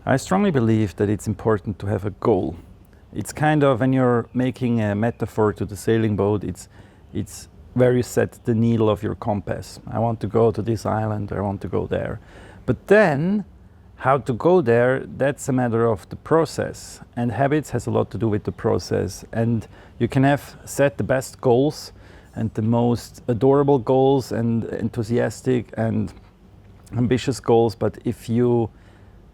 I strongly believe that it's important to have a goal. It's kind of, when you're making a metaphor to the sailing boat, it's where you set the needle of your compass. I want to go to this island, I want to go there. But then, how to go there, that's a matter of the process. And habits has a lot to do with the process. And you can have set the best goals and the most adorable goals and enthusiastic and ambitious goals, but if you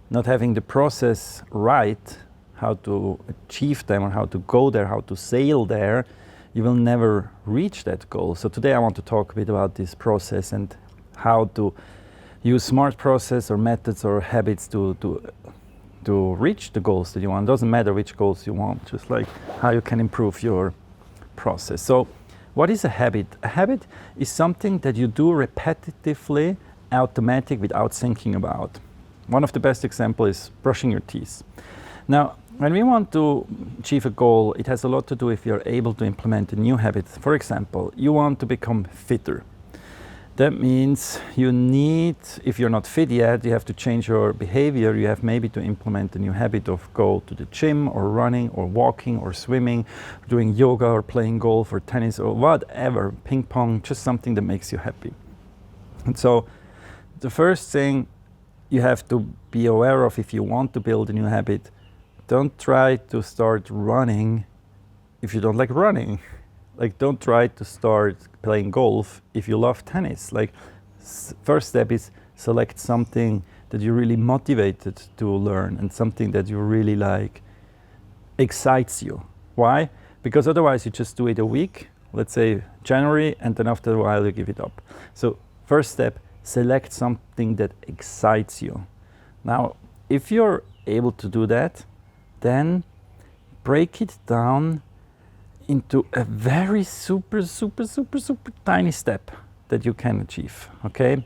not having the process right, how to achieve them or how to go there, how to sail there, you will never reach that goal. So today I want to talk a bit about this process and how to use smart process or methods or habits to reach the goals that you want. It doesn't matter which goals you want, just like how you can improve your process. So what is a habit? A habit is something that you do repetitively, automatic, without thinking about. One of the best examples is brushing your teeth. Now, when we want to achieve a goal, it has a lot to do if you're able to implement a new habit. For example, you want to become fitter. That means you need, if you're not fit yet, you have to change your behavior. You have maybe to implement a new habit of go to the gym or running or walking or swimming, doing yoga or playing golf or tennis or whatever, ping pong, just something that makes you happy. And so the first thing you have to be aware of if you want to build a new habit, don't try to start running if you don't like running. Like, don't try to start playing golf if you love tennis. Like, first step is select something that you're really motivated to learn and something that you really like, excites you. Why? Because otherwise you just do it a week, let's say January, and then after a while you give it up. So first step, select something that excites you. Now, if you're able to do that, then break it down into a very super tiny step that you can achieve, okay?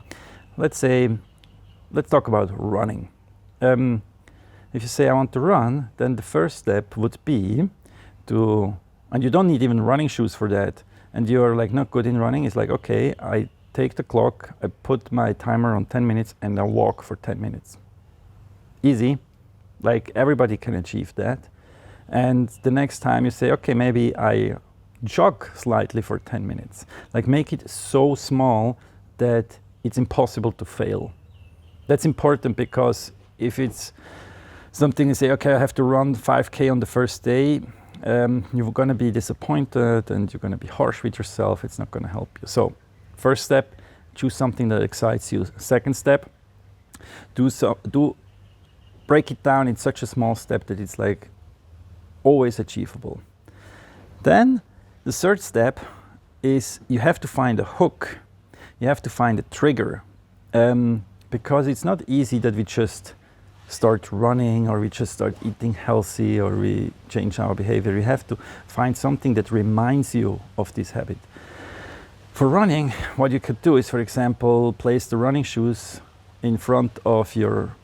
Let's talk about running. If you say I want to run, then the first step would be to, and you don't need even running shoes for that, and you're like not good in running, it's like, okay, I take the clock, I put my timer on 10 minutes and I walk for 10 minutes. Easy, like everybody can achieve that. And the next time you say, okay, maybe I jog slightly for 10 minutes. Like, make it so small that it's impossible to fail. That's important, because if it's something you say, okay, I have to run 5K on the first day, you're gonna be disappointed and you're gonna be harsh with yourself. It's not gonna help you. So first step, choose something that excites you. Second step, break it down in such a small step that it's like always achievable. Then the third step is you have to find a hook. You have to find a trigger, because it's not easy that we just start running or we just start eating healthy or we change our behavior. You have to find something that reminds you of this habit. For running, what you could do is, for example, place the running shoes in front of your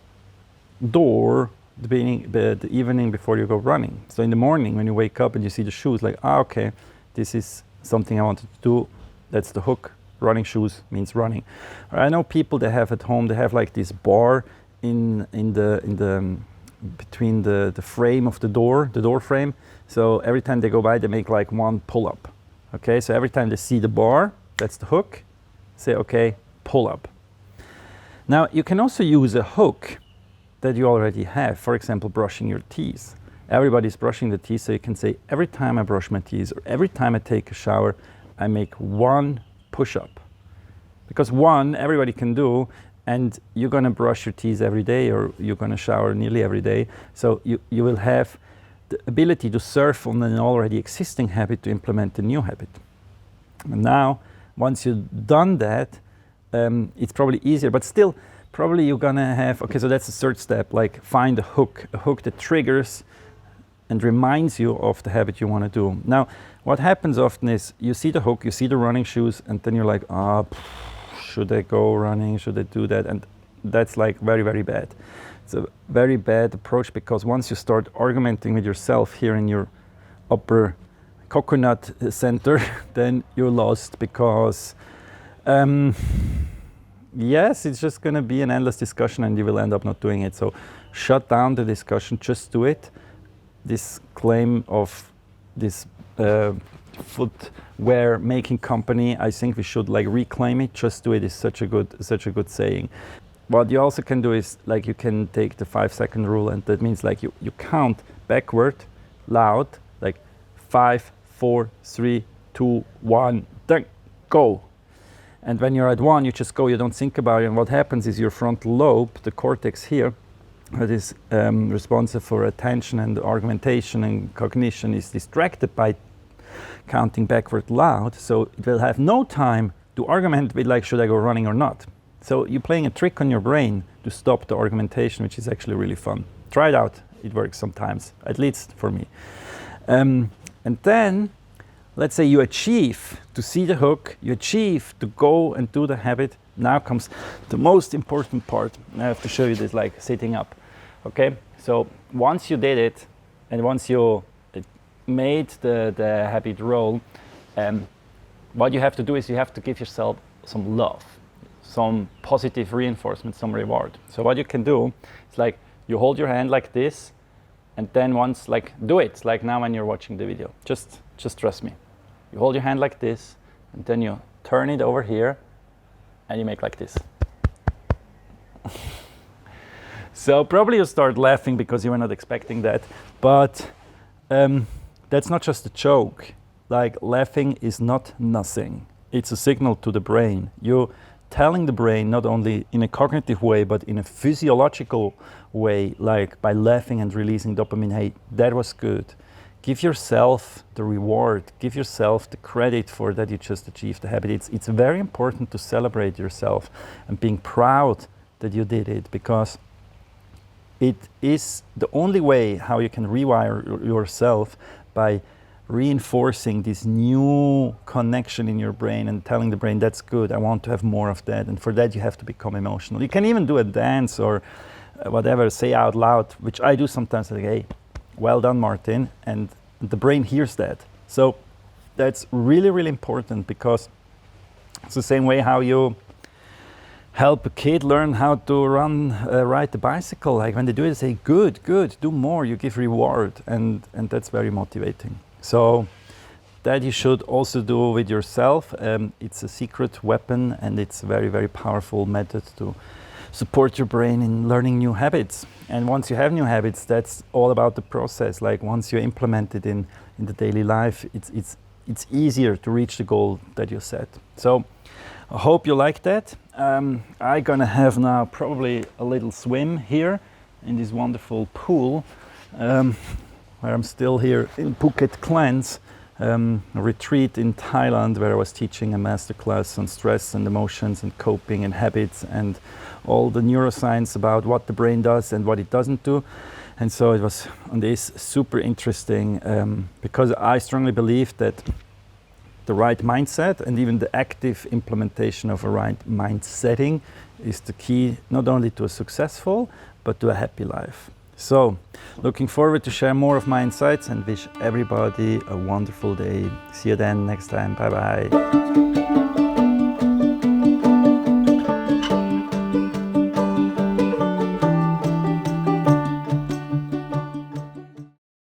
door the evening before you go running. So in the morning when you wake up and you see the shoes, like, okay, this is something I wanted to do, that's the hook. Running shoes means running. I know people that have at home, they have like this bar in the between the frame of the door frame. So every time they go by, they make like one pull up. Okay, so every time they see the bar, that's the hook, say, okay, pull up. Now you can also use a hook that you already have. For example, brushing your teeth. Everybody's brushing the teeth, so you can say, every time I brush my teeth or every time I take a shower, I make one push-up. Because one, everybody can do, and you're gonna brush your teeth every day or you're gonna shower nearly every day. So you will have the ability to surf on an already existing habit to implement a new habit. And now, once you've done that, it's probably easier, but still, probably you're gonna have, okay, so that's the third step, like find a hook that triggers and reminds you of the habit you wanna do. Now, what happens often is you see the hook, you see the running shoes, and then you're like, should I go running, should I do that? And that's like very, very bad. It's a very bad approach, because once you start argumenting with yourself here in your upper coconut center, then you're lost, because yes, it's just going to be an endless discussion and you will end up not doing it. So shut down the discussion, just do it. This claim of this footwear making company, I think we should like reclaim it. Just do it is such a good saying. What you also can do is like you can take the 5-second rule, and that means like you count backward loud, like 5, 4, 3, 2, 1, then go. And when you're at 1, you just go, you don't think about it. And what happens is your frontal lobe, the cortex here, that is responsible for attention and argumentation and cognition, is distracted by counting backward loud. So it will have no time to argument with like, should I go running or not? So you're playing a trick on your brain to stop the argumentation, which is actually really fun. Try it out. It works sometimes, at least for me. And then, let's say you achieve to see the hook, you achieve to go and do the habit. Now comes the most important part. I have to show you this like sitting up. Okay, so once you did it, and once you made the habit roll, what you have to do is you have to give yourself some love, some positive reinforcement, some reward. So what you can do is like you hold your hand like this, and then once like do it like now when you're watching the video. Just trust me. You hold your hand like this, and then you turn it over here, and you make like this. So probably you start laughing because you were not expecting that, but that's not just a joke. Like laughing is not nothing. It's a signal to the brain. You're telling the brain not only in a cognitive way, but in a physiological way, like by laughing and releasing dopamine, hey, that was good. Give yourself the reward, give yourself the credit for that you just achieved the habit. It's very important to celebrate yourself and being proud that you did it, because it is the only way how you can rewire yourself, by reinforcing this new connection in your brain and telling the brain, that's good, I want to have more of that. And for that you have to become emotional. You can even do a dance or whatever, say out loud, which I do sometimes, like, hey, well done, Martin, and the brain hears that. So that's really, really important, because it's the same way how you help a kid learn how to ride the bicycle. Like when they do it, they say, good, do more, you give reward, and that's very motivating. So that you should also do with yourself. It's a secret weapon, and it's a very, very powerful method to support your brain in learning new habits. And once you have new habits, that's all about the process. Like once you implement it in the daily life, it's easier to reach the goal that you set. So I hope you like that. I'm gonna have now probably a little swim here in this wonderful pool, where I'm still here in Phuket Clans, a retreat in Thailand where I was teaching a masterclass on stress and emotions and coping and habits and all the neuroscience about what the brain does and what it doesn't do. And so it was on this super interesting, because I strongly believe that the right mindset and even the active implementation of a right mind setting is the key not only to a successful but to a happy life. So looking forward to share more of my insights, and wish everybody a wonderful day. See you then next time. Bye bye.